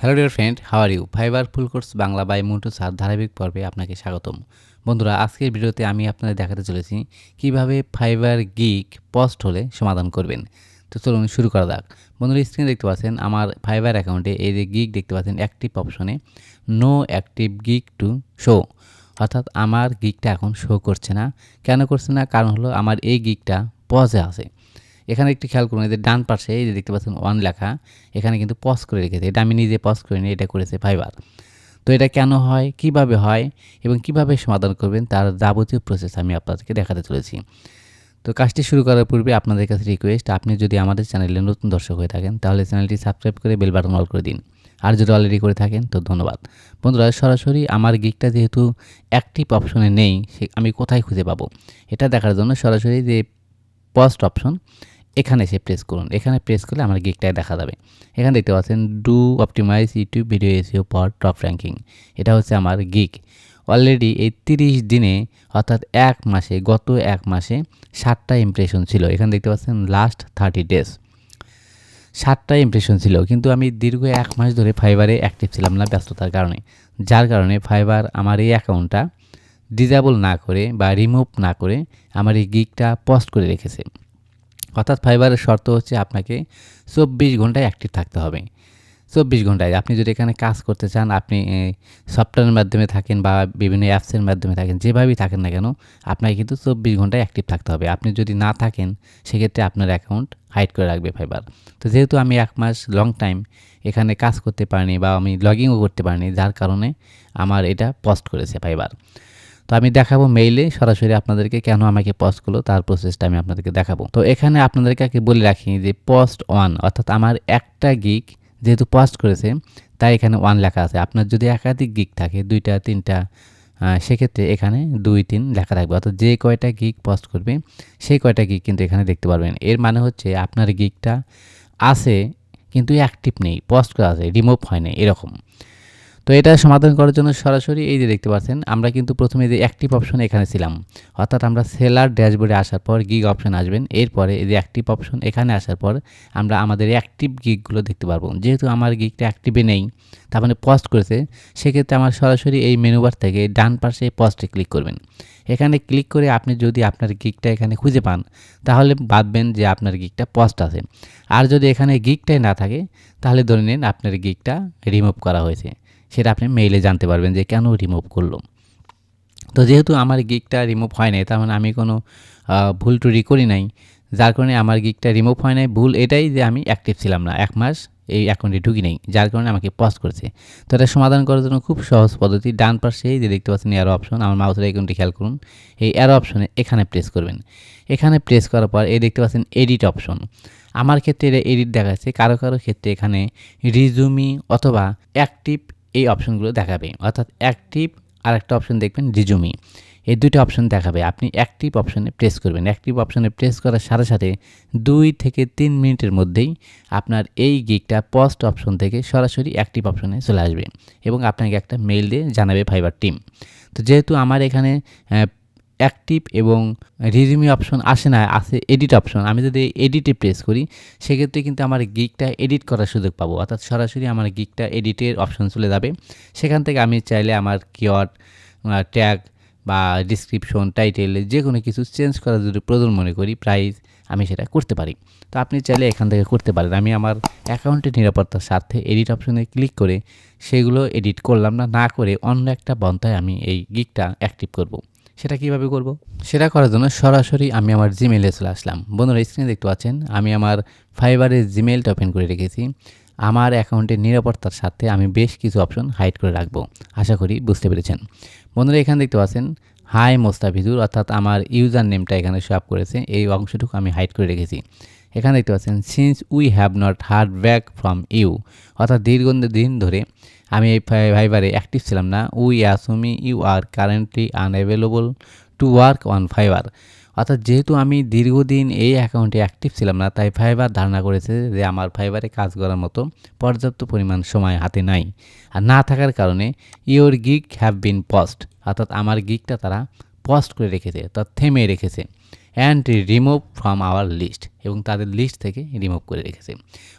Hello dear friend, how are you? Fiverr full course Bangla by Montu sir ধারাবাহিক পর্বে আপনাকে স্বাগতম। বন্ধুরা, আজকের ভিডিওতে আমি আপনাদের দেখাতে চলেছি কিভাবে ফাইবার গিগ পোস্ট হলে সমাধান করবেন। তো চলুন শুরু করা যাক। বন্ধুরা, স্ক্রিনে দেখতে পাচ্ছেন আমার ফাইবার অ্যাকাউন্টে এই যে গিগ দেখতে পাচ্ছেন অ্যাক্টিভ অপশনে no active gig to show, অর্থাৎ আমার গিগটা এখন শো করছে না। কেন করছে না? কারণ হলো আমার এই গিগটা পজে আছে। এখানে একটু খেয়াল করুন, এদের ডান পাশে এই যে দেখতে পাচ্ছেন ওয়ান লেখা, এখানে কিন্তু পজ করে রেখেছে। এটা আমি নিজে পজ করিনি, এটা করেছে ফাইবার। তো এটা কেন হয়, কিভাবে হয় এবং কিভাবে সমাধান করবেন তার যাবতীয় প্রসেস আমি আপনাদেরকে দেখাতে চলেছি। তো কাজটি শুরু করার পূর্বে আপনাদের কাছে রিকোয়েস্ট, আপনি যদি আমাদের চ্যানেলে নতুন দর্শক হয়ে থাকেন তাহলে চ্যানেলটি সাবস্ক্রাইব করে বেল বাটন অল করে দিন। আর যদি অলরেডি করে থাকেন তো ধন্যবাদ। বন্ধুরা, সরাসরি আমার গিগটা যেহেতু অ্যাক্টিভ অপশনে নেই, আমি কোথায় খুঁজে পাবো এটা দেখার জন্য সরাসরি যে পোস্ট অপশন এখানে এসে প্রেস করুন। এখানে প্রেস করলে আমার গিগটাই দেখা যাবে। এখানে দেখতে পাচ্ছেন do optimise YouTube video SEO for top ranking. এটা হচ্ছে আমার গিগ। অলরেডি এই 30 দিনে অর্থাৎ গত এক মাসে 7টা ইমপ্রেশন ছিল। এখানে দেখতে পাচ্ছেন লাস্ট 30 ডেজ 7টা ইমপ্রেশন ছিল। কিন্তু আমি দীর্ঘ 1 মাস ধরে ফাইবারে অ্যাক্টিভ ছিলাম না ব্যস্ততার কারণে। যার কারণে ফাইবার আমার এই অ্যাকাউন্টটা ডিসেবল না করে বা রিমুভ না করে আমার এই গিগটা পোস্ট করে রেখেছে। অর্থাৎ ফাইবারের শর্ত হচ্ছে আপনাকে 24 ঘন্টায় অ্যাক্টিভ থাকতে হবে। 24 ঘন্টায় আপনি যদি এখানে কাজ করতে চান, আপনি সফটওয়্যারের মাধ্যমে থাকেন বা বিভিন্ন অ্যাপসের মাধ্যমে থাকেন, যেভাবেই থাকেন না কেন, আপনাকে কিন্তু 24 ঘন্টায় অ্যাক্টিভ থাকতে হবে। আপনি যদি না থাকেন, সেক্ষেত্রে আপনার অ্যাকাউন্ট হাইড করে রাখবে ফাইবার। তো যেহেতু আমি 1 মাস লং টাইম এখানে কাজ করতে পারিনি বা আমি লগইনও করতে পারিনি, যার কারণে আমার এটা পোস্ট করেছে ফাইবার। তো আমি দেখাবো মেইলে সরাসরি আপনাদেরকে কেন আমাকে পোস্ট করলো তার প্রসেসটা আমি আপনাদেরকে দেখাবো। তো এখানে আপনাদেরকে আগে বলে রাখি যে পোস্ট ওয়ান, অর্থাৎ আমার একটা গিগ যেহেতু পোস্ট করেছে তাই এখানে ওয়ান লেখা আছে। আপনার যদি একাধিক গিগ থাকে 2টা 3টা, সেক্ষেত্রে এখানে 2 3 লেখা থাকবে। অর্থাৎ যে কয়টা গিগ পোস্ট করবে সেই কয়টা গিগ কিন্তু এখানে দেখতে পারবেন। এর মানে হচ্ছে আপনার গিগটা আছে কিন্তু অ্যাক্টিভ নেই, পোস্ট করা আছে, রিমুভ হয় নাই এরকম। তো এটা সমাধান করার জন্য সরাসরি এই যে দেখতে পাচ্ছেন, আমরা কিন্তু প্রথমে যে অ্যাক্টিভ অপশন এখানে ছিলাম, অর্থাৎ আমরা সেলার ড্যাশবোর্ডে আসার পর গিগ অপশন আসবেন। এরপরে এই যে অ্যাক্টিভ অপশন এখানে আসার পর আমরা আমাদের অ্যাক্টিভ গিগগুলো দেখতে পারবো। যেহেতু আমার গিগটা অ্যাক্টিভে নেই, তার মানে পোস্ট করেছে, সেক্ষেত্রে আমার সরাসরি এই মেনু বার থেকে ডান পাশে পোস্টে ক্লিক করবেন। এখানে ক্লিক করে আপনি যদি আপনার গিগটা এখানে খুঁজে পান তাহলে ভাববেন যে আপনার গিগটা পোস্ট আছে। আর যদি এখানে গিগটাই না থাকে তাহলে ধরে নিন আপনার গিগটা রিমুভ করা হয়েছে। সেটা আপনি মেইলে জানতে পারবেন যে কেন রিমুভ করলো। তো যেহেতু আমার গিগটা রিমুভ হয় নাই, তার মানে আমি কোনো ভুল ত্রুটি করি নাই, যার কারণে আমার গিগটা রিমুভ হয় নাই। ভুল এটাই যে আমি অ্যাক্টিভ ছিলাম না, 1 মাস এই অ্যাকাউন্টে ঢুকি নেই, যার কারণে আমাকে পোস্ট করেছে। তো এটা সমাধান করার জন্য খুব সহজ পদ্ধতি, ডান পাশে যে দেখতে পাচ্ছেন অ্যারো অপশন, আমার মাউসের আইকনটি খেয়াল করুন। এই অ্যারো অপশনে এখানে প্রেস করবেন। এখানে প্রেস করার পর এই দেখতে পাচ্ছেন এডিট অপশন। আমার ক্ষেত্রে এটা এডিট দেখাচ্ছে, কারো কারো ক্ষেত্রে এখানে রিজুমি অথবা অ্যাক্টিভ এই অপশনগুলো দেখাবে। অর্থাৎ অ্যাক্টিভ আর একটা অপশন দেখবেন রিজুমি, এই দুটো অপশন দেখাবে। আপনি অ্যাক্টিভ অপশনে প্রেস করবেন। অ্যাক্টিভ অপশনে প্রেস করার সাথে সাথে 2 থেকে 3 মিনিটের মধ্যেই আপনার এই গিগটা পোস্ট অপশন থেকে সরাসরি অ্যাক্টিভ অপশনে চলে আসবে এবং আপনাকে একটা মেইল দিয়ে জানাবে ফাইবার টিম। তো যেহেতু আমার এখানে অ্যাক্টিভ এবং রিজিউমি অপশন আসে না, আছে এডিট অপশন। আমি যদি এডিটে প্রেস করি সেক্ষেত্রে কিন্তু আমার গিগটা এডিট করার সুযোগ পাবো। অর্থাৎ সরাসরি আমার গিগটা এডিটের অপশন চলে যাবে। সেখান থেকে আমি চাইলে আমার কিওয়ার্ড, ট্যাগ বা ডিসক্রিপশন, টাইটেল যে কোনো কিছু চেঞ্জ করার যদি প্রয়োজন মনে করি, প্রাইস, আমি সেটা করতে পারি। তো আপনি চাইলে এখান থেকে করতে পারেন। আমি আমার অ্যাকাউন্টের নিরাপত্তার স্বার্থে এডিট অপশনে ক্লিক করে সেগুলো এডিট করলাম না, না করে অন্য একটা পন্থায় আমি এই গিগটা অ্যাক্টিভ করব। সেটা কিভাবে করব? সেটা করার জন্য সরাসরি আমি আমার জিমেইলে চলে আসলাম। বন্ধুরা, স্ক্রিনে দেখতে পাচ্ছেন আমি আমার ফাইবারের জিমেইলটা ওপেন করে রেখেছি। আমার অ্যাকাউন্টের নিরাপত্তার সাথে আমি বেশ কিছু অপশন হাইড করে রাখবো। আশা করি বুঝতে পেরেছেন। বন্ধুরা, এখানে দেখতে পাচ্ছেন হাই মোস্তাফিজুর, অর্থাৎ আমার ইউজার নেমটা এখানে শো আপ করেছে, এই অংশটুকু আমি হাইড করে রেখেছি। এখানে দেখতে পাচ্ছেন since we have not heard back from you, অর্থাৎ দীর্ঘদিন ধরে আমি এই ফাইবারে অ্যাক্টিভ ছিলাম না। We assume you are currently unavailable to work on Fiverr, অর্থাৎ যেহেতু আমি দীর্ঘদিন এই অ্যাকাউন্টে অ্যাক্টিভ ছিলাম না, তাই ফাইবার ধারণা করেছে যে আমার ফাইবারে কাজ করার মতো পর্যাপ্ত পরিমাণ সময় হাতে নাই। আর না থাকার কারণে your gig have been post, অর্থাৎ আমার গিগটা তারা পোস্ট করে রেখেছে, তা থেমে রেখেছে। And remove from our list, এবং তাদের লিস্ট থেকে রিমুভ করে রেখেছে।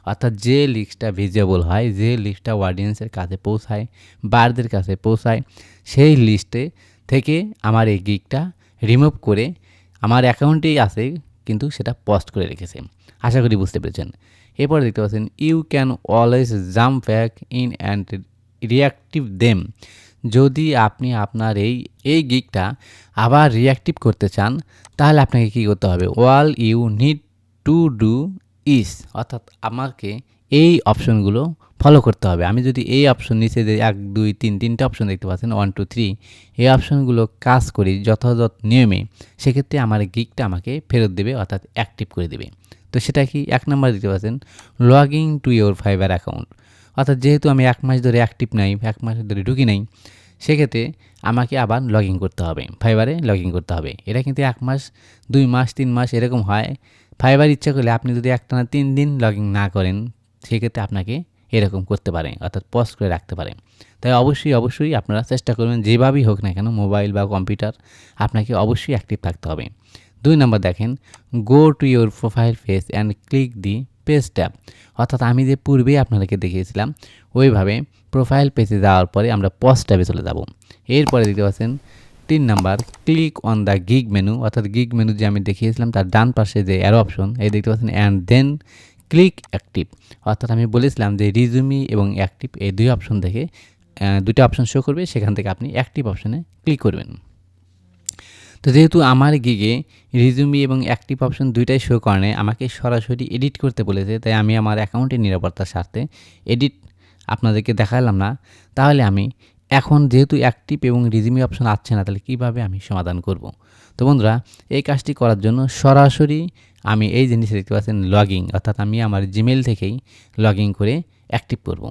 অর্থাৎ যে লিস্টটা ভিজিবল হয়, যে লিস্টটা অডিয়েন্সের কাছে পৌঁছায়, বারদের কাছে পৌঁছায়, সেই লিস্টে থেকে আমার এই গিগটা রিমুভ করে আমার অ্যাকাউন্টেই আছে কিন্তু সেটা পোস্ট করে রেখেছে। আশা করি বুঝতে পেরেছেন। এরপরে দেখতে পাচ্ছেন you can always jump back in and reactive them. যদি আপনি আপনার এই গিগটা আবার রিঅ্যাক্টিভ করতে চান, তাহলে আপনাকে কী করতে হবে? All you need to do is, অর্থাৎ আমাকে এই অপশনগুলো ফলো করতে হবে। আমি যদি এই অপশন নিচে যে 1 2 3 তিনটে অপশন দেখতে পাচ্ছেন 1 2 3, এই অপশনগুলো কাজ করি যথাযথ নিয়মে, সেক্ষেত্রে আমার গিগটা আমাকে ফেরত দেবে, অর্থাৎ অ্যাক্টিভ করে দেবে। তো সেটা কি? 1 নাম্বার দেখতে পাচ্ছেন log in to your fibre account. অর্থাৎ যেহেতু আমি 1 মাস ধরে অ্যাক্টিভ নাই, 1 মাস ধরে ঢুকি নাই, সেক্ষেত্রে আমাকে আবার লগ ইন করতে হবে, ফাইবারে লগ ইন করতে হবে। এটা কিন্তু 1 মাস 2 মাস 3 মাস এরকম হয়। ফাইবার ইচ্ছা করলে আপনি যদি একটানা 3 দিন লগ ইন না করেন, সেক্ষেত্রে আপনাকে এরকম করতে পারে, অর্থাৎ পজ করে রাখতে পারে। তাই অবশ্যই আপনারা চেষ্টা করবেন, যেভাবেই হোক না কেন, মোবাইল বা কম্পিউটার, আপনাকে অবশ্যই অ্যাক্টিভ থাকতে হবে। 2 নাম্বার দেখেন go to your profile page and click the page tab. অর্থাৎ আমি যে পূর্বেই আপনাদেরকে দেখিয়েছিলাম, ওইভাবে প্রোফাইল পেজে যাওয়ার পরে আমরা পজ ট্যাবে চলে যাব। এরপরে দেখতে পাচ্ছেন 3 number click on the gig menu. অর্থাৎ গিগ মেনু যে আমি দেখিয়েছিলাম তার ডান পাশে যে অ্যারো অপশন, এই দেখতে পাচ্ছেন, অ্যান্ড দেন ক্লিক অ্যাক্টিভ। অর্থাৎ আমি বলেছিলাম যে রিজুমি এবং অ্যাক্টিভ এই 2 অপশন থেকে 2টা অপশন শো করবে, সেখান থেকে আপনি অ্যাক্টিভ অপশনে ক্লিক করবেন। তো যেহেতু আমার গিগে রিজুমি এবং অ্যাক্টিভ অপশন 2টাই শো করে, আমাকে সরাসরি এডিট করতে বলেছে, তাই আমি আমার অ্যাকাউন্টের নিরাপত্তার স্বার্থে এডিট আপনাদেরকে দেখালাম না। তাহলে আমি এখন যেহেতু অ্যাক্টিভ এবং রিজুমি অপশন আসছে না, তাহলে কীভাবে আমি সমাধান করব? তো বন্ধুরা, এই কাজটি করার জন্য সরাসরি আমি এই জিনিস দেখতে পাচ্ছেন লগ ইন, অর্থাৎ আমি আমার জিমেল থেকেই লগ ইন করে অ্যাক্টিভ করব।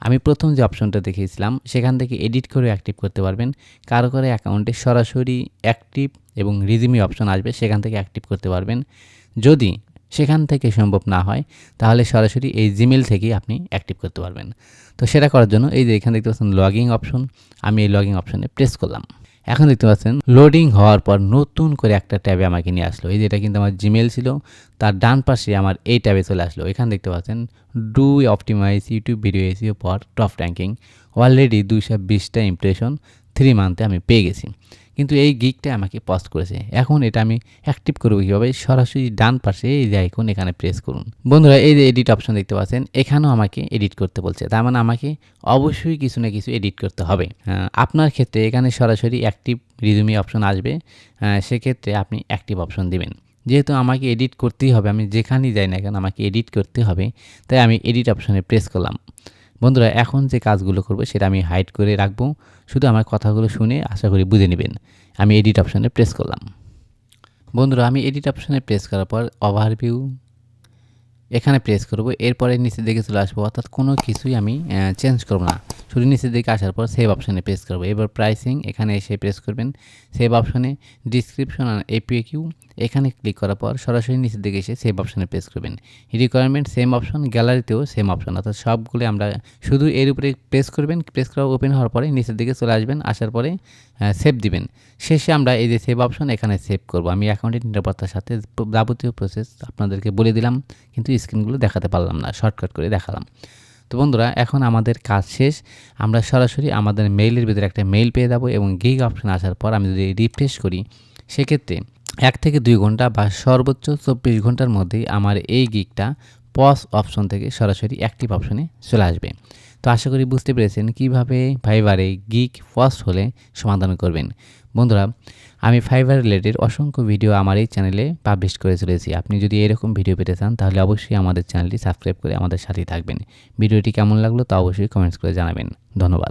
আমি প্রথম যে অপশনটা দেখিয়েছিলাম সেখান থেকে এডিট করে অ্যাক্টিভ করতে পারবেন। কারো অ্যাকাউন্টে সরাসরি অ্যাক্টিভ এবং রিজুমি অপশন আসবে, সেখান থেকে অ্যাক্টিভ করতে পারবেন। যদি সেখান থেকে সম্ভব না হয়, তাহলে সরাসরি এই জিমেল থেকেই আপনি অ্যাক্টিভ করতে পারবেন। তো সেটা করার জন্য এই যে এখানে দেখতে পাচ্ছেন লগ ইন অপশন, আমি এই লগ ইন অপশনে প্রেস করলাম। এখন দেখতে পাচ্ছেন লোডিং হওয়ার পর নতুন করে একটা ট্যাবে আমাকে নিয়ে আসলো। এই যে এটা কিন্তু আমার জিমেল ছিল, তার ডান পাশে আমার এই ট্যাবে চলে আসলো। এখানে দেখতে পাচ্ছেন do optimise YouTube video SEO for top ranking. Already 220টা ইমপ্রেশন 3 মান্থে আমি পেয়ে গেছি, কিন্তু এই গিগটা আমাকে পজ করেছে। এখন এটা আমি অ্যাক্টিভ করবো কীভাবে? সরাসরি ডান পাশে এই যে আইকন, এখানে প্রেস করুন। বন্ধুরা, এই যে এডিট অপশন দেখতে পাচ্ছেন, এখানেও আমাকে এডিট করতে বলছে। তার মানে আমাকে অবশ্যই কিছু না কিছু এডিট করতে হবে। আপনার ক্ষেত্রে এখানে সরাসরি অ্যাক্টিভ রিজুমি অপশন আসবে, সেক্ষেত্রে আপনি অ্যাক্টিভ অপশন দিবেন। যেহেতু আমাকে এডিট করতেই হবে, আমি যেখানেই যাই না কেন আমাকে এডিট করতে হবে, তাই আমি এডিট অপশনে প্রেস করলাম। বন্ধুরা, এখন যে কাজগুলো করব সেটা আমি হাইড করে রাখবো, শুধু আমার কথাগুলো শুনে আশা করি বুঝে নেবেন। আমি এডিট অপশনে প্রেস করলাম। বন্ধুরা, আমি এডিট অপশনে প্রেস করার পর ওভারভিউ এখানে প্রেস করব। এরপরে নিচের দিকে চলে আসবো, অর্থাৎ কোনো কিছুই আমি চেঞ্জ করব না, শুধু নিচের দিকে আসার পর সেভ অপশনে প্রেস করব। এবার প্রাইসিং এখানে এসে প্রেস করবেন। সেভ অপশনে ডিসক্রিপশন আর এপিকিউ এখানে ক্লিক করার পর সরাসরি নিচের দিকে এসে সেভ অপশনে প্রেস করবেন। রিকোয়ারমেন্ট সেম অপশন, গ্যালারিতেও সেম অপশন, অর্থাৎ সবগুলো আমরা শুধু এর উপরে প্রেস করবেন। প্রেস করা ওপেন হওয়ার পরে নিচের দিকে চলে আসবেন, আসার পরে সেভ দিবেন। শেষে আমরা এই যে সেভ অপশন এখানে সেভ করব। আমি অ্যাকাউন্টের নিরাপত্তার সাথে যাবতীয় প্রসেস আপনাদেরকে বলে দিলাম, কিন্তু স্ক্রিনগুলো দেখাতে পারলাম না, শর্টকাট করে দেখালাম। তো বন্ধুরা, এখন আমাদের কাজ শেষ। আমরা সরাসরি আমাদের মেইলের ভিতরে একটা মেইল পেয়ে যাবো, এবং গিগ অপশন আসার পর আমি যদি রিফ্রেশ করি, সেক্ষেত্রে 1 থেকে 2 ঘন্টা বা সর্বোচ্চ 24 ঘন্টার মধ্যেই আমার এই গিগটা পজ অপশন থেকে সরাসরি অ্যাক্টিভ অপশনে চলে আসবে। তো আশা করি বুঝতে পেরেছেন কীভাবে ফাইবারে গিগ পজ হলে সমাধান করবেন। বন্ধুরা, আমি ফাইবার রিলেটেড অসংখ্য ভিডিও আমার এই চ্যানেলে পাবলিশ করে চলেছি। আপনি যদি এরকম ভিডিও পেতে চান, তাহলে অবশ্যই আমাদের চ্যানেলটি সাবস্ক্রাইব করে আমাদের সাথেই থাকবেন। ভিডিওটি কেমন লাগলো তা অবশ্যই কমেন্টস করে জানাবেন। ধন্যবাদ।